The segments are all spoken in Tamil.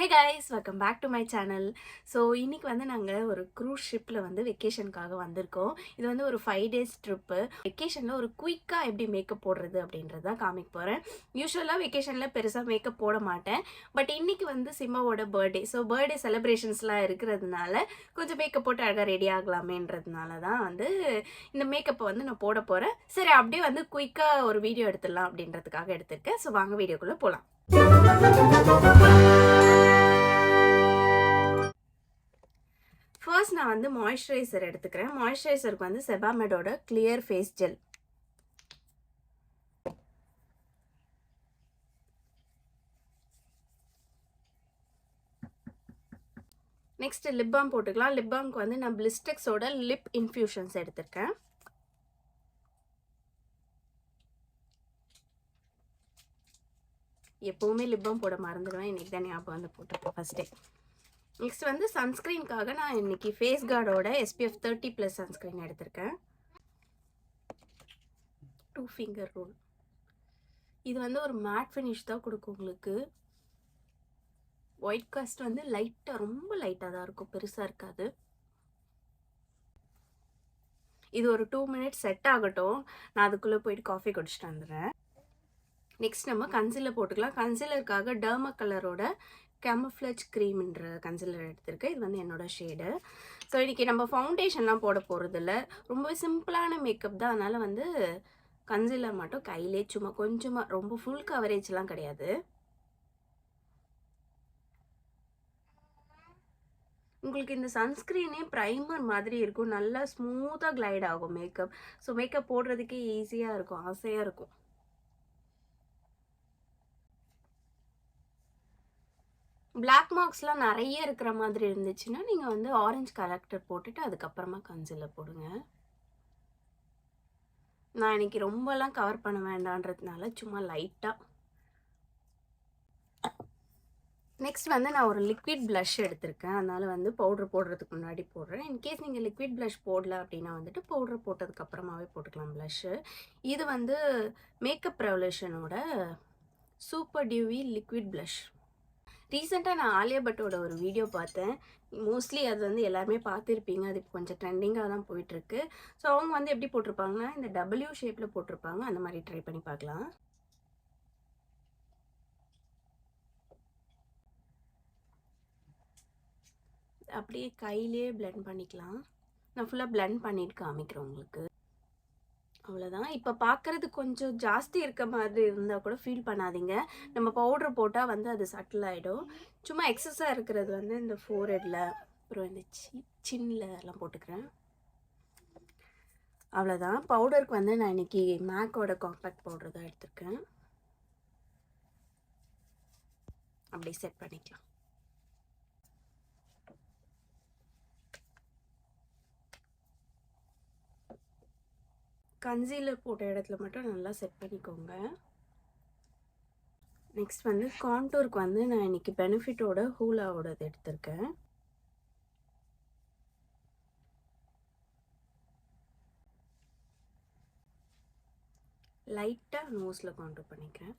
Hi guys, welcome back to my channel. So இன்றைக்கி வந்து நாங்கள் ஒரு க்ரூஸ் ஷிப்பில் வந்து வெக்கேஷனுக்காக வந்திருக்கோம். இது வந்து ஒரு 5 days ட்ரிப்பு. வெக்கேஷனில் ஒரு குயிக்காக எப்படி மேக்கப் போடுறது அப்படின்றது தான் காமிக்க போகிறேன். யூஸ்வலாக வெக்கேஷனில் பெருசாக மேக்கப் போட மாட்டேன். பட் இன்றைக்கி வந்து சிம்மாவோட பர்த்டே. ஸோ பர்த்டே செலிப்ரேஷன்ஸ்லாம் இருக்கிறதுனால கொஞ்சம் மேக்கப் போட்டு அழகாக ரெடி ஆகலாமேன்றதுனால தான் வந்து இந்த மேக்கப்பை வந்து நான் போட போகிறேன். சரி, அப்படியே வந்து குயிக்காக ஒரு வீடியோ எடுத்துடலாம் அப்படின்றதுக்காக எடுத்திருக்கேன். ஸோ வாங்க வீடியோக்குள்ளே போகலாம். ஃபர்ஸ்ட் நான் வந்து மாய்ஸ்சரைசர் எடுத்துக்கிறேன். மாய்ஸ்சரைசருக்கு வந்து செபாமெடோட clear face gel. Next lip balm போட்டுக்கலாம். லிப் பாம்க்கு வந்து நான் பிளிஸ்டெக்ஸோட லிப் இன்ஃபியூஷன்ஸ் எடுத்திருக்கேன். எப்போவுமே லிப் பாம் போட மறந்துடுவேன். இன்னைக்கு தான் ஞாபகம் வந்து போட்டிருக்கேன் ஃபர்ஸ்ட் டே. நெக்ஸ்ட் வந்து சன்ஸ்க்ரீனுக்காக நான் இன்னைக்கு ஃபேஸ் கார்டோட SPF 30+ சன்ஸ்க்ரீன் எடுத்திருக்கேன். 2 finger ரூல். இது வந்து ஒரு மேட் ஃபினிஷ் தான் கொடுக்கும் உங்களுக்கு. ஒயிட் காஸ்ட் வந்து லைட்டாக, ரொம்ப லைட்டாக தான் இருக்கும், பெருசாக இருக்காது. இது ஒரு 2 minutes செட் ஆகட்டும். நான் அதுக்குள்ளே போயிட்டு காஃபி குடிச்சிட்டு வந்துடுறேன். நெக்ஸ்ட் நம்ம கன்சீலர் போட்டுக்கலாம். கன்சீலருக்காக டர்மா கலரோட கேமஃப்ளேஜ் க்ரீம்ன்ற கன்சீலர் எடுத்திருக்கேன். இது வந்து என்னோட ஷேடு. ஸோ இன்றைக்கி நம்ம ஃபவுண்டேஷன்லாம் போட போகிறதில்ல, ரொம்ப சிம்பிளான மேக்கப் தான். அதனால் வந்து கன்சீலர் மட்டும் கையிலே சும்மா கொஞ்சமாக, ரொம்ப ஃபுல் கவரேஜ்லாம் கிடையாது. உங்களுக்கு இந்த சன்ஸ்க்ரீனே ப்ரைமர் மாதிரி இருக்கும், நல்லா ஸ்மூத்தாக கிளைட் ஆகும் மேக்கப். ஸோ மேக்கப் போடுறதுக்கே ஈஸியாக இருக்கும், ஆசையாக இருக்கும். பிளாக் மார்க்ஸ்லாம் நிறைய இருக்கிற மாதிரி இருந்துச்சுன்னா நீங்கள் வந்து ஆரஞ்சு கலெக்டர் போட்டுட்டு அதுக்கப்புறமா கன்சீலர் போடுங்க. நான் இன்னைக்கு ரொம்பலாம் கவர் பண்ண வேண்டான்றதுனால சும்மா லைட்டாக. நெக்ஸ்ட் வந்து நான் ஒரு லிக்விட் ப்ளஷ் எடுத்திருக்கேன். அதனால் வந்து பவுடர் போடுறதுக்கு முன்னாடி போடுறேன். இன்கேஸ் நீங்கள் லிக்விட் ப்ளஷ் போடல அப்படின்னா வந்துட்டு பவுடர் போட்டதுக்கப்புறமாவே போட்டுக்கலாம் ப்ளஷ்ஷு. இது வந்து மேக்கப் ரெவல்யூஷனோட சூப்பர் டியூவி லிக்விட் ப்ளஷ். ரீசெண்டாக நான் ஆலியா பட்டோட ஒரு வீடியோ பார்த்தேன். மோஸ்ட்லி அது வந்து எல்லாருமே பார்த்துருப்பீங்க. அது கொஞ்சம் ட்ரெண்டிங்காக தான் போயிட்டுருக்கு. ஸோ அவங்க வந்து எப்படி போட்டிருப்பாங்கன்னா, இந்த W ஷேப்பில் போட்டிருப்பாங்க. அந்த மாதிரி ட்ரை பண்ணி பார்க்கலாம். அப்படியே கையிலே பிளெண்ட் பண்ணிக்கலாம். நான் ஃபுல்லாக பிளெண்ட் பண்ணிட்டு காமிக்கிறேன் உங்களுக்கு. அவ்வளோதான். இப்போ பார்க்குறது கொஞ்சம் ஜாஸ்தி இருக்க மாதிரி இருந்தால் கூட ஃபீல் பண்ணாதீங்க. நம்ம பவுட்ரு போட்டால் வந்து அது சட்டில் ஆகிடும். சும்மா எக்ஸஸாக இருக்கிறது வந்து இந்த ஃபோர்ஹெட்டில், அப்புறம் இந்த சின்னில் எல்லாம் போட்டுக்கிறேன். அவ்வளோதான். பவுடருக்கு வந்து நான் இன்றைக்கி மேக்கோட காம்பேக்ட் பவுடர் தான் எடுத்திருக்கேன். அப்படி செட் பண்ணிக்கலாம். கன்சீலர் போட்ட இடத்துல மட்டும் நல்லா செட் பண்ணிக்கோங்க. நெக்ஸ்ட் வந்து கான்டூருக்கு வந்து நான் இன்னைக்கு பெனிஃபிட்டோட ஹூலாவோடது எடுத்திருக்கேன். லைட்டாக நோஸில் கான்டூர் பண்ணிக்கிறேன்.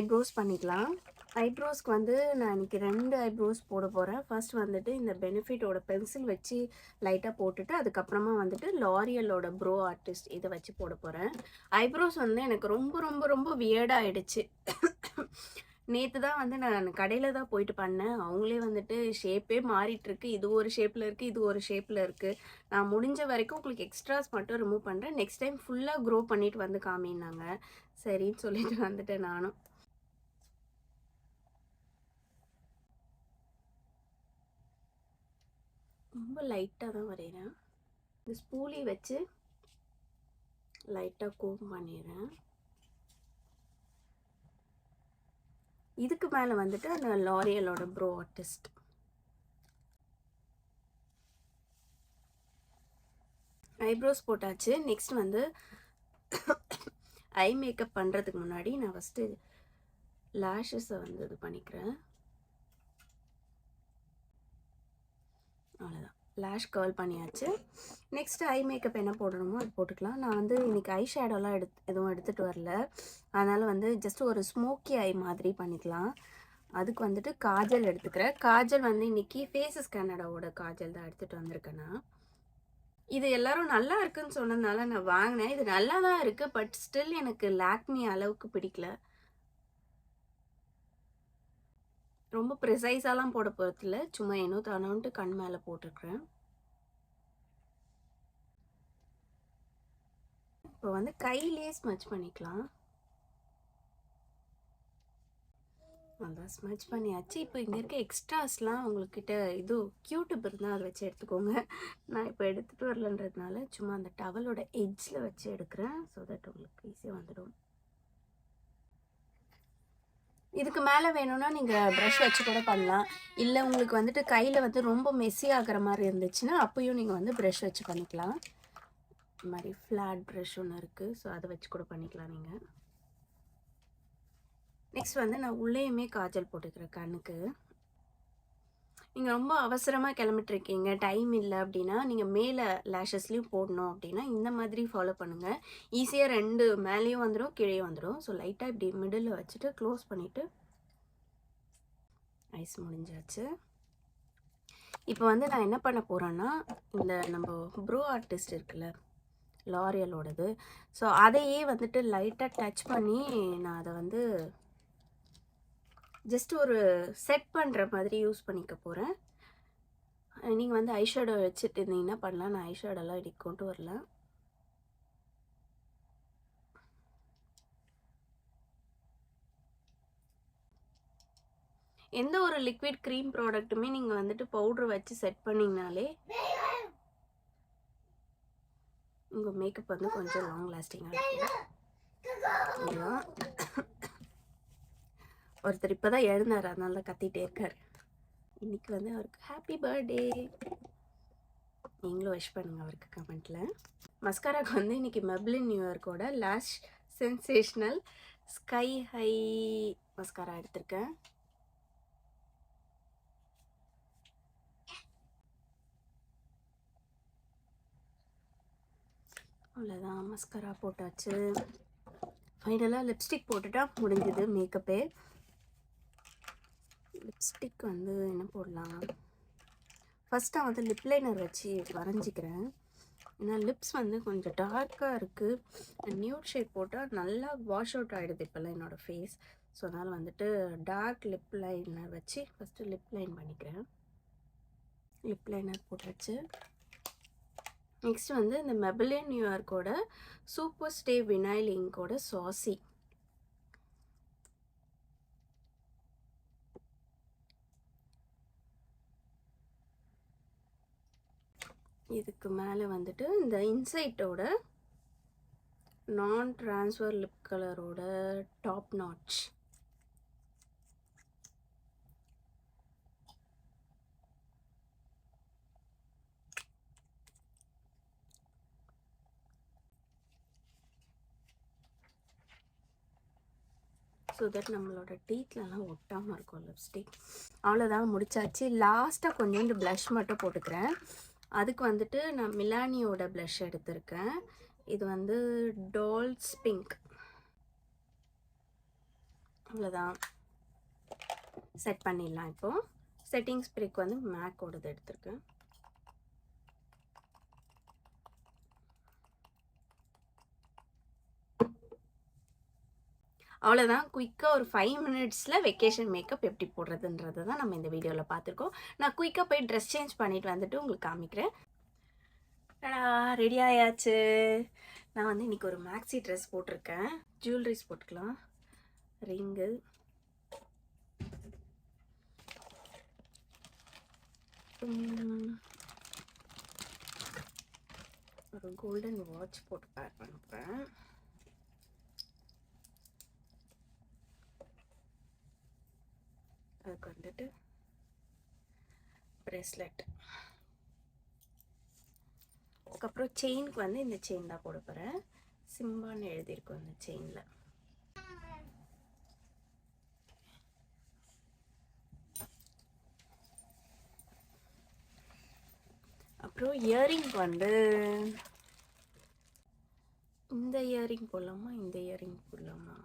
ஐப்ரோஸ் பண்ணிக்கலாம். ஐப்ரோஸ்க்கு வந்து நான் இன்றைக்கி 2 ஐப்ரோஸ் போட போகிறேன். ஃபர்ஸ்ட் வந்துட்டு இந்த பெனிஃபிட்டோட பென்சில் வச்சு லைட்டாக போட்டுட்டு அதுக்கப்புறமா வந்துட்டு லாரியலோட ப்ரோ ஆர்டிஸ்ட் இதை வச்சு போட போகிறேன். ஐப்ரோஸ் வந்து எனக்கு ரொம்ப ரொம்ப ரொம்ப வியர்டாக ஆகிடுச்சு. நேற்று தான் வந்து நான் கடையில் தான் போயிட்டு பண்ணேன். அவங்களே வந்துட்டு ஷேப்பே மாறிட்டுருக்கு. இது ஒரு ஷேப்பில் இருக்குது, இது ஒரு ஷேப்பில் இருக்குது. நான் முடிஞ்ச வரைக்கும் உங்களுக்கு எக்ஸ்ட்ராஸ் மட்டும் ரிமூவ் பண்ணுறேன். நெக்ஸ்ட் டைம் ஃபுல்லாக க்ரோ பண்ணிட்டு வந்து காமினாங்க. சரின்னு சொல்லிட்டு வந்துட்டேன் நானும். ரொம்ப லைட்டாக தான் வரைகிறேன். இந்த ஸ்பூலி வச்சு லைட்டாக கோம் பண்ணிடுறேன். இதுக்கு மேலே வந்துட்டு அந்த லாரியலோட ப்ரோ ஆர்டிஸ்ட். ஐப்ரோஸ் போட்டாச்சு. நெக்ஸ்ட் வந்து ஐ மேக்கப் பண்ணுறதுக்கு முன்னாடி நான் ஃபஸ்ட்டு லேஷஸை வந்து இது பண்ணிக்கிறேன். அவ்வளோதான். லேஷ் கர்ல் பண்ணியாச்சு. நெக்ஸ்ட்டு ஐ மேக்கப் என்ன போடணுமோ அது போட்டுக்கலாம். நான் வந்து இன்றைக்கி ஐ ஷேடோலாம் எதுவும் எடுத்துகிட்டு வரல. அதனால் வந்து ஜஸ்ட் ஒரு ஸ்மோக்கி ஐ மாதிரி பண்ணிக்கலாம். அதுக்கு வந்துட்டு காஜல் எடுத்துக்கிறேன். காஜல் வந்து இன்றைக்கி ஃபேஸஸ் கனடாவோட காஜல் தான் எடுத்துகிட்டு வந்திருக்கேன் நான். இது எல்லாரும் நல்லா இருக்குன்னு சொன்னதுனால நான் வாங்கினேன். இது நல்லா தான் இருக்குது. பட் ஸ்டில் எனக்கு லாக்மி அளவுக்கு பிடிக்கல. ரொம்ப ப்ரிசைஸாலாம் போட போகிறதில்ல. சும்மா ஏனோ தானோன்ட்டு கண் மேலே போட்டுருக்குறேன். இப்போ வந்து கையிலேயே ஸ்மச் பண்ணிக்கலாம். அதான் ஸ்மச் பண்ணியாச்சு. இப்போ இங்கே இருக்க எக்ஸ்ட்ராஸ்லாம் உங்கள்கிட்ட இது கியூடிப் இருந்தால் அதை வச்சு எடுத்துக்கோங்க. நான் இப்போ எடுத்துகிட்டு வரலன்றதுனால சும்மா அந்த டவலோட எட்ஜில் வச்சு எடுக்கிறேன். ஸோ தட் உங்களுக்கு ஈஸியாக வந்துடும். இதுக்கு மேலே வேணும்னா நீங்கள் ப்ரஷ் வச்சு கூட பண்ணலாம். இல்லை உங்களுக்கு வந்துட்டு கையில் வந்து ரொம்ப மெஸ்ஸி ஆகிற மாதிரி இருந்துச்சுன்னா அப்போயும் நீங்கள் வந்து ப்ரஷ் வச்சு பண்ணிக்கலாம். இந்த மாதிரி ஃப்ளாட் ப்ரஷ் ஒன்று இருக்குது. ஸோ அதை வச்சு கூட பண்ணிக்கலாம் நீங்கள். நெக்ஸ்ட் வந்து நான் உள்ளேயுமே காஜல் போட்டுக்கிறேன் கண்ணுக்கு. நீங்கள் ரொம்ப அவசரமாக கிளம்பிட்டுருக்கீங்க, டைம் இல்லை அப்படின்னா நீங்கள் மேலே லேஷஸ்லேயும் போடணும் அப்படின்னா இந்த மாதிரி ஃபாலோ பண்ணுங்கள். ஈஸியாக 2 மேலேயும் வந்துடும் கீழேயும் வந்துடும். ஸோ லைட்டாக இப்படி மிடில் வச்சுட்டு க்ளோஸ் பண்ணிவிட்டு ஐஸ் முடிஞ்சாச்சு. இப்போ வந்து நான் என்ன பண்ண போகிறேன்னா இந்த நம்ம ப்ரோ ஆர்டிஸ்ட் இருக்குல்ல லாரியலோடது, ஸோ அதையே வந்துட்டு லைட்டாக டச் பண்ணி நான் அதை வந்து ஜஸ்ட் ஒரு செட் பண்ணுற மாதிரி யூஸ் பண்ணிக்க போகிறேன். நீங்கள் வந்து ஐஷேடோ வச்சுட்டு இருந்தீங்கன்னா பண்ணலாம். நான் ஐஷேடோலாம் இன்றைக்கி கொண்டு வரல. எந்த ஒரு லிக்விட் க்ரீம் ப்ராடக்ட்டுமே நீங்கள் வந்துட்டு பவுட்ரு வச்சு செட் பண்ணிங்கனாலே உங்கள் மேக்கப் வந்து கொஞ்சம் லாங் லாஸ்டிங்காக இருக்கும். இதுதான் ஒருத்தர் இப்போ தான் எழுந்தார், அதனால தான் கத்திகிட்டே இருக்கார். இன்றைக்கி வந்து அவருக்கு ஹாப்பி பர்த்டே. நீங்களும் விஷ் பண்ணுங்கள் அவருக்கு கமெண்ட்டில். மஸ்காராக்கு வந்து இன்றைக்கி மெப்ளின் நியூயார்க்கோட lash sensational sky high mascara எடுத்திருக்கேன். அவ்வளோதான், மஸ்காரா போட்டாச்சு. ஃபைனலாக லிப்ஸ்டிக் போட்டுட்டா முடிஞ்சுது மேக்கப்பே. லிப்ஸ்டிக் வந்து என்ன போடலாம், ஃபஸ்ட்டாக வந்து லிப் லைனர் வச்சு வரைஞ்சிக்கிறேன். ஏன்னா லிப்ஸ் வந்து கொஞ்சம் டார்க்காக இருக்குது. நியூட் ஷேட் போட்டால் நல்லா வாஷ் அவுட் ஆகிடுது இப்போல்லாம் என்னோடய ஃபேஸ். ஸோ அதனால் வந்துட்டு டார்க் லிப் லைனர் வச்சு ஃபஸ்ட்டு லிப் லைன் பண்ணிக்கிறேன். லிப் லைனர் போட்டாச்சு. நெக்ஸ்ட் வந்து இந்த மெப்ளின் நியூயார்க்கோட சூப்பர் ஸ்டே வினைல் இங்கோட சாசி. இதுக்கு மேலே வந்துட்டு இந்த இன்சைட்டோட நான் ட்ரான்ஸ்ஃபர் லிப் கலரோட டாப் நாட்ச். ஸோ தட் நம்மளோட டீத்லலாம் ஒட்டாமல் இருக்கும் லிப்ஸ்டிக். அவ்வளோதான், முடிச்சாச்சு. லாஸ்ட்டாக கொஞ்சோண்டு ப்ளஷ் மட்டும் போட்டுக்கிறேன். அதுக்கு வந்துட்டு நான் மிலானியோட ப்ளஷ் எடுத்திருக்கேன். இது வந்து டால்ஸ் பிங்க். அவ்வளோதான், செட் பண்ணிடலாம். இப்போது செட்டிங் ஸ்ப்ரேக்கு வந்து மேக்கோடது எடுத்திருக்கேன். அவ்வளோதான், குயிக்காக ஒரு 5 மினிட்ஸில் வெக்கேஷன் மேக்கப் எப்படி போடுறதுன்றது தான் நம்ம இந்த வீடியோவில் பார்த்துருக்கோம். நான் குயிக்காக போய் ட்ரெஸ் சேஞ்ச் பண்ணிவிட்டு வந்துட்டு உங்களுக்கு காமிக்கிறேன். ரெடி ஆயாச்சு. நான் வந்து இன்றைக்கி ஒரு மேக்ஸி ட்ரெஸ் போட்டிருக்கேன். ஜுவல்லரிஸ் போட்டுக்கலாம். ரிங்கு, ஒரு கோல்டன் வாட்ச் போட்டு பேர் பண்ணுறேன். அதுக்கு வந்துட்டு ப்ரேஸ்லெட். அதுக்கப்புறம் செயினுக்கு வந்து இந்த செயின் தான் போட போகிறேன். சிம்பான்னு எழுதியிருக்கோம் இந்த செயினில். அப்புறம் இயரிங் வந்து இந்த இயரிங் போடலாமா, இந்த இயரிங் போடலாமா,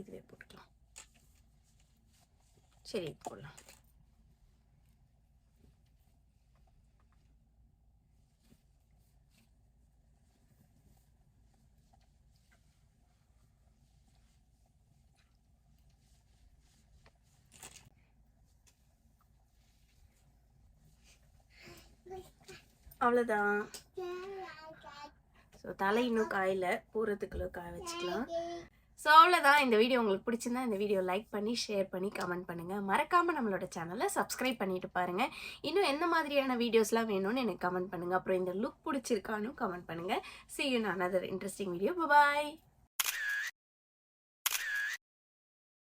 இதுவே போட்டுக்கலாம். சரி, இது போடலாம். அவ்வளோதான். ஸோ தலை இன்னும் காயில் போகிறதுக்குள்ள காய வச்சுக்கலாம். ஸோ அவ்வளோதான். இந்த வீடியோ உங்களுக்கு பிடிச்சிருந்தா இந்த வீடியோ லைக் பண்ணி ஷேர் பண்ணி கமெண்ட் பண்ணுங்கள். மறக்காமல் நம்மளோட சேனலை சப்ஸ்கிரைப் பண்ணிட்டு பாருங்கள். இன்னும் எந்த மாதிரியான வீடியோஸ்லாம் வேணும்னு எனக்கு கமெண்ட் பண்ணுங்கள். அப்புறம் இந்த லுக் பிடிச்சிருக்கான்னு கமெண்ட் பண்ணுங்கள். See you in another interesting video. Bye bye.